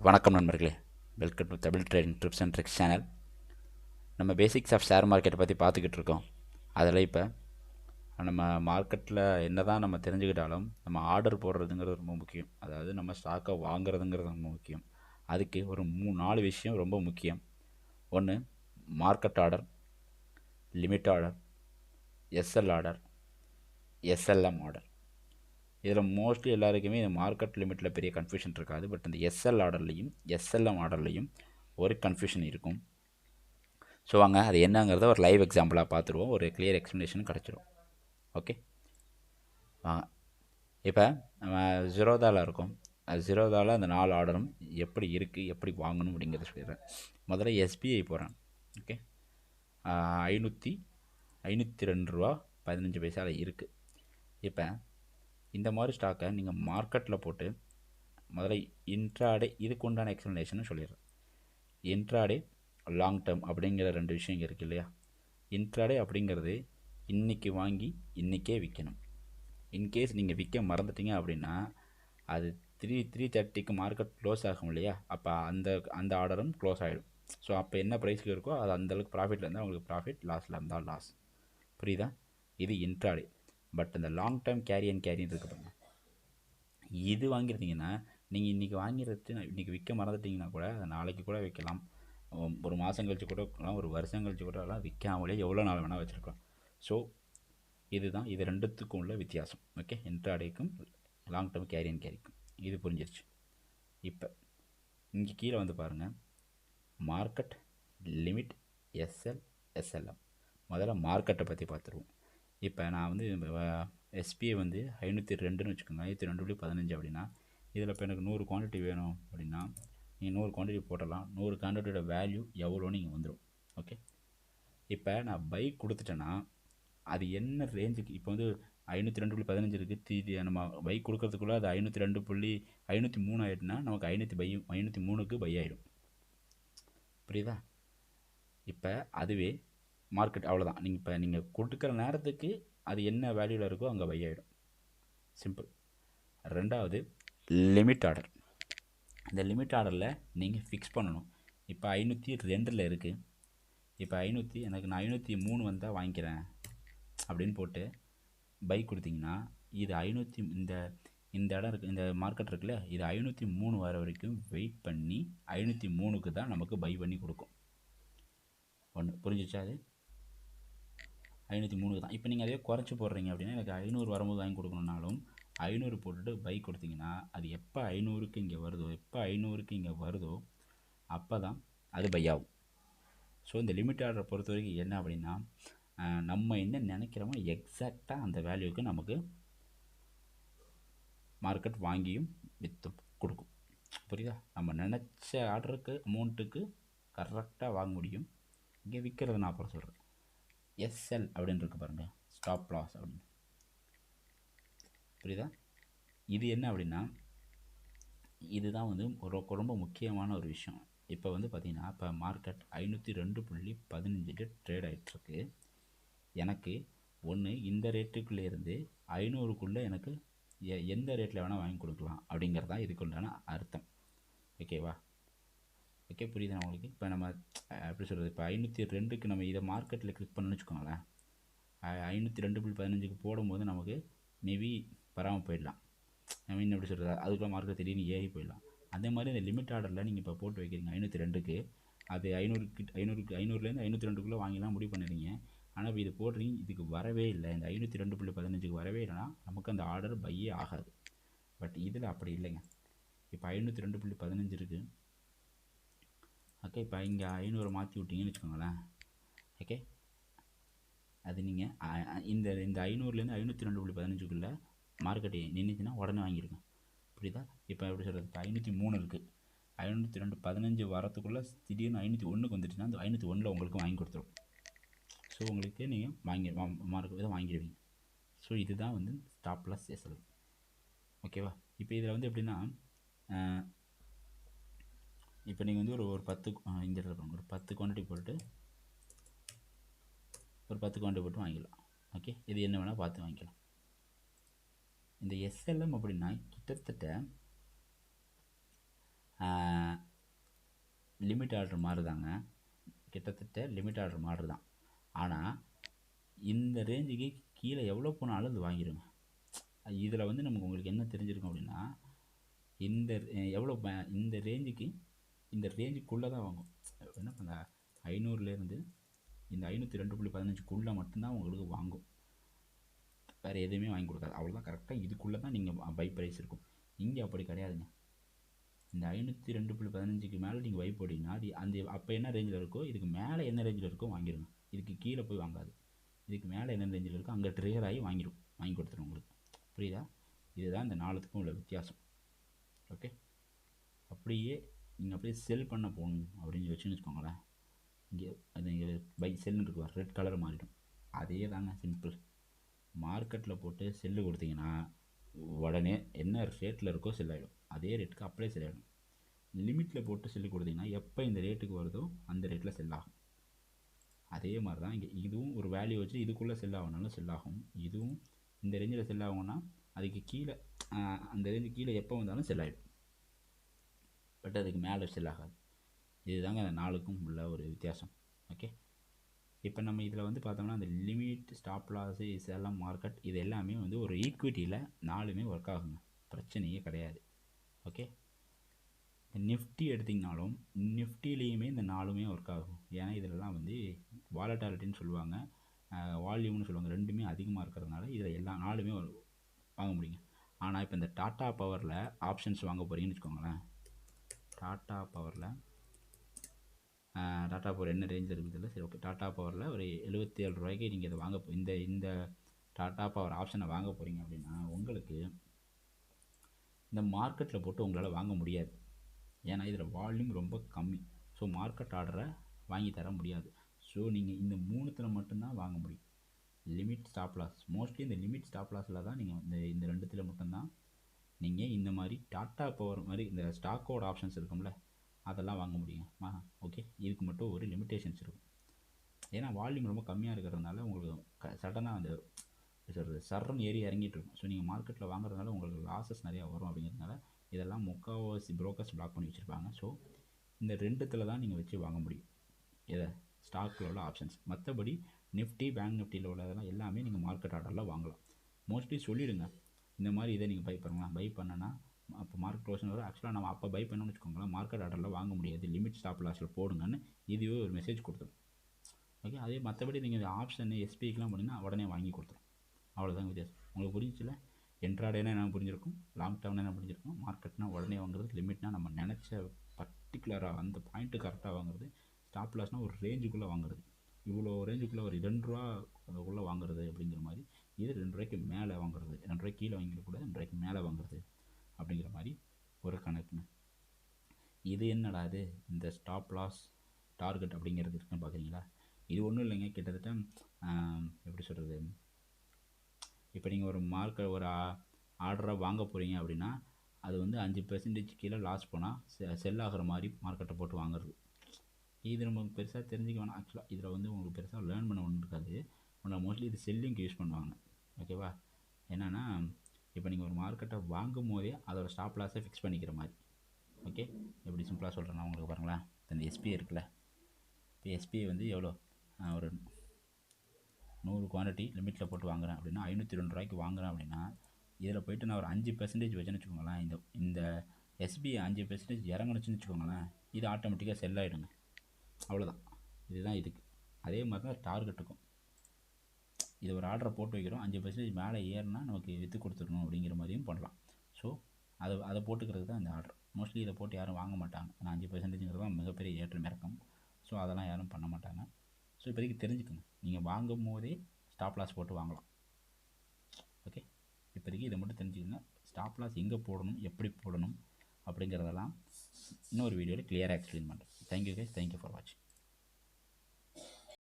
வணக்கம் நண்பர்களே, welcome to Tamil trading trips and tricks channel. நம்ம பேசிக்ஸ் ஆஃப் ஷேர் மார்க்கெட்டை பற்றி பார்த்துக்கிட்டு இருக்கோம். அதில் இப்போ நம்ம மார்க்கெட்டில் என்ன தான் நம்ம தெரிஞ்சுக்கிட்டாலும் நம்ம ஆர்டர் போடுறதுங்கிறது ரொம்ப முக்கியம். அதாவது நம்ம ஸ்டாக்கை வாங்குறதுங்கிறது ரொம்ப முக்கியம். அதுக்கு ஒரு 4 விஷயம் ரொம்ப முக்கியம். ஒன்று market order, limit order, SL order, SLM order. இதில் மோஸ்ட்லி எல்லாருக்குமே இந்த மார்க்கெட் லிமிட்டில் பெரிய கன்ஃபியூஷன் இருக்காது. பட் இந்த எஸ்எல் ஆர்டர்லேயும் எஸ்எல்எம் ஆர்டர்லேயும் ஒரு கன்ஃபியூஷன் இருக்கும். ஸோ வாங்க அது என்னங்கிறத ஒரு லைவ் எக்ஸாம்பிளாக பார்த்துருவோம். ஒரு கிளியர் எக்ஸ்ப்ளனேஷன் கிடச்சிரும். ஓகே வாங்க. இப்போ நம்ம ஜீரோதாவில் இருக்கோம். ஜீரோதாவில் அந்த 4 ஆர்டரும் எப்படி இருக்குது, எப்படி வாங்கணும் அப்படிங்கிறத சொல்லிடுறேன். முதல்ல எஸ்பிஐ போகிறேன். ஓகே, 502 ரூபா 15 பைசாவில் இருக்குது. இப்போ இந்த மாதிரி ஸ்டாக்கை நீங்கள் மார்க்கெட்டில் போட்டு முதல்ல இன்ட்ராடே, இதுக்கு உண்டான எக்ஸ்ப்ளனேஷன் சொல்லிடுறேன். இன்ட்ராடே, லாங் டேர்ம் அப்படிங்கிற 2 விஷயம் இருக்குது இல்லையா. இன்ட்ராடே அப்படிங்கிறது இன்றைக்கி வாங்கி இன்றைக்கே விற்கணும். இன்கேஸ் நீங்கள் விற்க மறந்துட்டீங்க அப்படின்னா அது 3:30க்கு மார்க்கெட் க்ளோஸ் ஆகும் இல்லையா, அப்போ அந்த ஆர்டரும் க்ளோஸ் ஆகிடும். ஸோ அப்போ என்ன ப்ரைஸ்க்கு இருக்கோ அது அந்தளவுக்கு ப்ராஃபிட்டில் இருந்தால் உங்களுக்கு ப்ராஃபிட், லாஸில் இருந்தால் லாஸ். புரியுதா? இது இன்ட்ராடே. பட் இந்த லாங் டேர்ம் கேரின்னு இருக்குது பாருங்க, இது வாங்கியிருந்தீங்கன்னா நீங்கள் இன்றைக்கி வாங்கிடுறது இன்றைக்கி விற்க மறந்துட்டிங்கன்னா கூட அதை நாளைக்கு கூட விற்கலாம், ஒரு மாதம் கழிச்சு கூட விற்கலாம், ஒரு வருஷம் கழிச்சு கூட எல்லாம் விற்காமலே எவ்வளோ நாள் வேணால் வச்சுருக்கலாம். ஸோ இதுதான் இது ரெண்டுத்துக்கும் உள்ள வித்தியாசம். ஓகே, இன்ட்ராடேக்கும் லாங் டேர்ம் கேரிக்கும் இது புரிஞ்சிருச்சு. இப்போ இங்கே கீழே வந்து பாருங்கள், மார்க்கெட், லிமிட், எஸ்எல், எஸ்எல்எம். முதல்ல மார்க்கெட்டை பற்றி பார்த்துருவோம். இப்போ நான் வந்து எஸ்பிஐ வந்து 502ன்னு வச்சுக்கோங்க, 502.15 அப்படின்னா இதில் இப்போ எனக்கு 100 குவான்டிட்டி வேணும் அப்படின்னா நீங்கள் 100 குவான்டிட்டி போட்டலாம். 100 குவான்டிட்டியோட வேல்யூ எவ்வளோன்னு இங்கே வந்துடும். ஓகே, இப்போ நான் பைக் கொடுத்துட்டேன்னா அது என்ன ரேஞ்சுக்கு, இப்போ வந்து 502.15 இருக்குது, நம்ம பைக் கொடுக்கறதுக்குள்ளே அது 503 ஆகிடுனா நமக்கு 503க்கு பை ஆகிடும். புரியுதா? இப்போ அதுவே மார்க்கெட் அவ்வளோதான். நீங்கள் கொடுக்குற நேரத்துக்கு அது என்ன வேல்யூவில் இருக்கோ அங்கே பை ஆகிடும். சிம்பிள். ரெண்டாவது லிமிட் ஆர்டர். இந்த லிமிட் ஆர்டரில் நீங்கள் ஃபிக்ஸ் பண்ணணும். இப்போ 502 இருக்குது. இப்போ நான் 503 வந்தால் வாங்கிக்கிறேன் அப்படின்னு போட்டு பைக் கொடுத்தீங்கன்னா இது 500 இந்த இடம் இருக்குது, இந்த மார்க்கெட் இருக்குல்ல, இது 503 வர வரைக்கும் வெயிட் பண்ணி 503க்கு தான் நமக்கு பை பண்ணி கொடுக்கும். ஒன்று புரிஞ்சிச்சா? அது 503க்கு தான். இப்போ நீங்கள் அதே குறைச்சி போடுறீங்க அப்படின்னா எனக்கு 500 வரும்போது வாங்கி கொடுக்கணுன்னாலும் 500 போட்டுட்டு பைக் கொடுத்தீங்கன்னா அது எப்போ 500க்கு இங்கே வருதோ அப்போ தான் அது பை ஆகும். ஸோ இந்த லிமிட் ஆர்டரை பொறுத்த வரைக்கும் என்ன அப்படின்னா நம்ம என்ன நினைக்கிறோமோ எக்ஸாக்டாக அந்த வேல்யூக்கு நமக்கு மார்க்கெட் வாங்கியும் விற்றும் கொடுக்கும். புரியுதா? நம்ம நினச்ச ஆர்டருக்கு அமௌண்ட்டுக்கு கரெக்டாக வாங்க முடியும். இங்கே விற்கிறது நான் அப்புறம் சொல்கிறேன். எஸ்எல் அப்படின்னு இருக்கு பாருங்கள், ஸ்டாப் லாஸ் அப்படின்னு. புரியுதா? இது என்ன அப்படின்னா இதுதான் வந்து ரொம்ப முக்கியமான ஒரு விஷயம். இப்போ வந்து பார்த்திங்கன்னா இப்போ மார்க்கெட் 502.15 ட்ரேட் ஆகிட்டுருக்கு. எனக்கு ஒன்று இந்த ரேட்டுக்குள்ளே இருந்து 500க்குள்ளே எனக்கு எந்த ரேட்டில் வேணால் வாங்கி கொடுக்கலாம் அப்படிங்கிறது தான் இதுக்குள்ளான அர்த்தம். ஓகேவா? ஓகே, புரியுதுண்ணா உங்களுக்கு? இப்போ நம்ம எப்படி சொல்கிறது, இப்போ 502க்கு நம்ம இதை மார்க்கெட்டில் கிளிக் பண்ணணும்னு வச்சுக்கோங்களேன், 502.15க்கு போடும்போது நமக்கு மேபி வராமல் போயிடலாம். ஐ மீன் எப்படி சொல்கிறது, அதுக்குள்ள மார்க்கெட் திடீர்னு ஏறி போயிடலாம். அதே மாதிரி இந்த லிமிட் ஆர்டரில் நீங்கள் இப்போ போட்டு வைக்கிறீங்க 502க்கு, அது 500லேருந்து 502க்குள்ளே வாங்கிலாம் முடிவு பண்ணிடுறீங்க. ஆனால் இப்போ இது போடுறீங்க, இதுக்கு வரவே இல்லை, இந்த 502.15க்கு வரவே இல்லைன்னா நமக்கு அந்த ஆர்டர் பையே ஆகாது. பட் இதில் அப்படி இல்லைங்க. இப்போ 502.15 இருக்குது. ஓகே, இப்போ இங்கே 500 மாற்றி விட்டீங்கன்னு வச்சுக்கோங்களேன். ஓகே, அது நீங்கள் இந்த 500லேருந்து 502.15க்குள்ளே மார்க்கெட்டு நின்றுச்சுன்னா உடனே வாங்கிடுங்க. புரியுதா? இப்போ எப்படி சொல்கிறது, இப்போ 503 இருக்குது, 502.15 வரத்துக்குள்ளே திடீர்னு 501க்கு வந்துட்டுன்னா அந்த 501ல் உங்களுக்கு வாங்கி கொடுத்துரும். ஸோ உங்களுக்கு நீங்கள் மார்க்கெட் இதை வாங்கிடுவீங்க. ஸோ இதுதான் வந்து ஸ்டாப்லாஸ் எஸ்எல். ஓகேவா? இப்போ இதில் வந்து எப்படின்னா இப்போ நீங்கள் வந்து ஒரு 10 இந்த இடத்துல ஒரு 10 குவான்டிட்டி போட்டு வாங்கிக்கலாம். ஓகே, இது என்ன வேணால் பார்த்து வாங்கிக்கலாம். இந்த எஸ்எல்எம் அப்படின்னா கிட்டத்தட்ட லிமிட் ஆர்டர் மாதிரி தாங்க, கிட்டத்தட்ட லிமிட் ஆர்டர் மாதிரி தான். ஆனால் இந்த ரேஞ்சுக்கு கீழே எவ்வளோ போனாலும் அது வாங்கிடுங்க. இதில் வந்து நமக்கு உங்களுக்கு என்ன தெரிஞ்சிருக்கும் அப்படின்னா, இந்த எவ்வளோ இந்த ரேஞ்சுக்கு இந்த ரேஞ்சுக்குள்ளே தான் வாங்கும். என்ன பண்ண 500லேருந்து இந்த 502.15க்குள்ளே மட்டும்தான் உங்களுக்கு வாங்கும், வேறு எதுவுமே வாங்கி கொடுக்காது. அவ்வளோதான், கரெக்டாக இதுக்குள்ளே தான் நீங்கள் பை ப்ரைஸ் இருக்கும். இங்கே அப்படி கிடையாதுங்க. இந்த 502.15க்கு மேலே நீங்கள் பை போட்டிங்கன்னா அது அந்த அப்போ என்ன ரேஞ்சில் இருக்கோ இதுக்கு மேலே என்ன ரேஞ்சில் இருக்கோ வாங்கிடுங்க. இதுக்கு கீழே போய் வாங்காது. இதுக்கு மேலே என்ன ரேஞ்சில் இருக்கோ அங்கே ட்ரிகர் ஆகி வாங்கி கொடுத்துரும் உங்களுக்கு. புரியுதா? இதுதான் இந்த 4த்துக்கும் உள்ள வித்தியாசம். ஓகே, அப்படியே நீங்கள் அப்படியே செல் பண்ண போகணும் அப்படின்னு வச்சுன்னு வச்சுக்கோங்களேன். இங்கே அது இங்கே பை செல்லுன்னு இருக்குவா, ரெட் கலர் மாறிடும். அதே தாங்க சிம்பிள். மார்க்கெட்டில் போட்டு செல்லு கொடுத்தீங்கன்னா உடனே என்ன ரேட்டில் இருக்கோ செல் ஆகிடும், அதே ரேட்டுக்கு அப்படியே செல் ஆகிடும். லிமிட்டில் போட்டு செல்லு கொடுத்தீங்கன்னா எப்போ இந்த ரேட்டுக்கு வருதோ அந்த ரேட்டில் செல் ஆகும். அதே மாதிரி தான் இங்கே இதுவும் ஒரு வேல்யூ வச்சு இதுக்குள்ளே செல் ஆகணும்னாலும் செல் ஆகும். இதுவும் இந்த ரேஞ்சில் செல் ஆகும்னா அதுக்கு கீழே அந்த ரேஞ்சு கீழே எப்போ வந்தாலும் செல் ஆகிடும், பட் அதுக்கு மேலே செல் ஆகாது. இதுதாங்க அந்த 4க்கும் உள்ள ஒரு வித்தியாசம். ஓகே, இப்போ நம்ம இதில் வந்து பார்த்தோம்னா அந்த லிமிட், ஸ்டாப் லாஸு, இதெல்லாம் மார்க்கெட், இது எல்லாமே வந்து ஒரு ஈக்விட்டியில் 4மே ஒர்க் ஆகுங்க, பிரச்சனையே கிடையாது. ஓகே, நிஃப்டி எடுத்திங்கனாலும் நிஃப்டிலேயுமே இந்த 4மே ஒர்க் ஆகும். ஏன்னா இதிலலாம் வந்து வாலட்டாலிட்டின்னு சொல்லுவாங்க, வால்யூம்னு சொல்லுவாங்க, ரெண்டுமே அதிகமாக இருக்கிறதுனால இதில் எல்லா 4மே வாங்க முடியுங்க. ஆனால் இப்போ இந்த டாட்டா பவரில் ஆப்ஷன்ஸ் வாங்க போகிறீங்கன்னு வச்சுக்கோங்களேன். டாட்டா பவர் என்ன ரேஞ்சில் இருக்குதுல்ல, சரி ஓகே, டாட்டா பவரில் ஒரு 77 ரூபாய்க்கு நீங்கள் இதை வாங்க இந்த டாட்டா பவர் ஆப்ஷனை வாங்க போகிறீங்க அப்படின்னா உங்களுக்கு இந்த மார்க்கெட்டில் போட்டு உங்களால் வாங்க முடியாது. ஏன்னா இதில் வால்யூம் ரொம்ப கம்மி. ஸோ மார்க்கெட் ஆர்டரை வாங்கி தர முடியாது. ஸோ நீங்கள் இந்த 3த்தில் மட்டும்தான் வாங்க முடியும். லிமிட், ஸ்டாப் லாஸ், மோஸ்ட்லி இந்த லிமிட் ஸ்டாப் லாஸில் தான் நீங்கள் இந்த 2த்தில் மட்டும்தான் நீங்கள் இந்த மாதிரி டாட்டா பவர் மாதிரி இந்த ஸ்டாக்கோட ஆப்ஷன்ஸ் இருக்கும்ல அதெல்லாம் வாங்க முடியும். ஓகே, இதுக்கு மட்டும் ஒரு லிமிட்டேஷன்ஸ் இருக்கும். ஏன்னா வால்யூம் ரொம்ப கம்மியாக இருக்கிறதுனால உங்களுக்கு சடனாக அந்த சர்றன்னு ஏறி இறங்கிட்டு இருக்கும். ஸோ நீங்கள் மார்க்கெட்டில் வாங்குறதுனால உங்களுக்கு லாஸஸ் நிறையா வரும். அப்படிங்கிறதுனால இதெல்லாம் முக்கால்வாசி ப்ரோக்கர்ஸ் பிளாக் பண்ணி வச்சுருப்பாங்க. ஸோ இந்த 2த்தில் தான் நீங்கள் வச்சு வாங்க முடியும் இதை ஸ்டாக்கில் உள்ள ஆப்ஷன்ஸ். மற்றபடி நிஃப்டி, பேங்க் நிஃப்டியில் உள்ளதெல்லாம் எல்லாமே நீங்கள் மார்க்கெட் ஆர்டரில் வாங்கலாம். மோஸ்ட்லி சொல்லிவிடுங்க இந்த மாதிரி இதை நீங்கள் பை பண்ணலாம், பை பண்ணனா அப்போ மார்க்கெட் க்ளோஷன் வரும். ஆக்சுவலாக நம்ம அப்போ பை பண்ணணும்னு வச்சுக்கோங்களேன், மார்க்கெட் ஆர்டரில் வாங்க முடியாது, லிமிட் ஸ்டாப் லாஸில் போடுங்கன்னு இதுவே ஒரு மெசேஜ் கொடுத்துரும். ஓகே, அதே மற்றபடி நீங்கள் ஆப்ஷன் எஸ்பிக்கெலாம் பண்ணிங்கன்னா உடனே வாங்கி கொடுத்துரும். அவ்வளோதான் வித்தியாசம். உங்களுக்கு புரிஞ்சிச்சுல? என்ட்ராடேனா என்ன புரிஞ்சிருக்கும், லாங் டேர்ம்னா என்ன புரிஞ்சிருக்கும், மார்க்கெட்னா உடனே வாங்குறது, லிமிட்னா நம்ம நினச்ச பர்டிகுலராக அந்த பாயிண்ட்டு கரெக்டாக வாங்குறது, ஸ்டாப் லாஸ்னால் ஒரு ரேஞ்சுக்குள்ளே வாங்குறது, இவ்வளோ ரேஞ்சுக்குள்ளே ஒரு 2 ரூபாக்குள்ளே வாங்குறது அப்படிங்கிற மாதிரி. இது 2 ரூபாய்க்கு மேலே வாங்குறது, 2 ரூபாய்க்கு கீழே வாங்கிடக்கூடாது, 2 ரூபாய்க்கு மேலே வாங்குறது அப்படிங்கிற மாதிரி ஒரு கணக்குன்னு. இது என்னடா இது இந்த ஸ்டாப் லாஸ் டார்கெட் அப்படிங்கிறது இருக்குன்னு பார்க்குறீங்களா? இது ஒன்றும் இல்லைங்க, கிட்டத்தட்ட எப்படி சொல்கிறது, இப்போ நீங்கள் ஒரு ஆர்டராக வாங்க போகிறீங்க அப்படின்னா அது வந்து 5% கீழே லாஸ் போனால் செல் ஆகிற மாதிரி மார்க்கெட்டை போட்டு வாங்குறது. இது நம்ம பெருசாக தெரிஞ்சுக்க வேணாம். ஆக்சுவலாக இதில் வந்து உங்களுக்கு பெருசாக லேர்ன் பண்ண ஒன்று இருக்காது. ஆனால் மோஸ்ட்லி இது செல்லிங்க்கு யூஸ் பண்ணுவாங்க. ஓகேவா? என்னென்னா இப்போ நீங்கள் ஒரு மார்க்கெட்டை வாங்கும் போதே அதோட ஸ்டாப் லாஸை ஃபிக்ஸ் பண்ணிக்கிற மாதிரி. ஓகே, எப்படி சிம்பிளாக சொல்கிறேன்னா உங்களுக்கு பாருங்களேன், இந்த எஸ்பிஐ இருக்குல்ல, இப்போ எஸ்பிஐ வந்து எவ்வளோ ஒரு 100 குவான்டிட்டி லிமிட்டில் போட்டு வாங்குறேன் அப்படின்னா 502 ரூபாய்க்கு வாங்குறேன் அப்படின்னா இதில் போய்ட்டு நான் ஒரு 5% வச்சுன்னு வச்சுக்கோங்களேன், இந்த எஸ்பிஐ 5% இறங்கணுச்சுன்னு வச்சுக்கோங்களேன், இது ஆட்டோமேட்டிக்காக செல் ஆகிடுங்க. அவ்வளோதான், இதுதான் இதுக்கு. அதே மாதிரி தான் டார்கெட்டுக்கும். இது ஒரு ஆர்டரை போட்டு வைக்கிறோம், 5% மேலே ஏறினா நமக்கு விற்று கொடுத்துடணும் அப்படிங்கிற மாதிரியும் பண்ணலாம். ஸோ அதை போட்டுக்கிறது தான் இந்த ஆர்டர். மோஸ்ட்லி இதை போட்டு யாரும் வாங்க மாட்டாங்க, ஆனால் 5%ங்கிறது தான் மிகப்பெரிய ஏற்றம் இறக்கம். ஸோ அதெல்லாம் யாரும் பண்ண மாட்டாங்க. ஸோ இப்போதைக்கு தெரிஞ்சுக்கோங்க, நீங்கள் வாங்கும் போதே ஸ்டாப் லாஸ் போட்டு வாங்கலாம். ஓகே, இப்போதைக்கு இதை மட்டும் தெரிஞ்சுக்கோங்க. ஸ்டாப் லாஸ் எங்கே போடணும், எப்படி போடணும் அப்படிங்கிறதெல்லாம் இன்னொரு வீடியோவில் கிளியராக எக்ஸ்பிளைன் பண்ணுறேன். தேங்க்யூ கைஸ், தேங்க்யூ ஃபார் வாட்சிங்.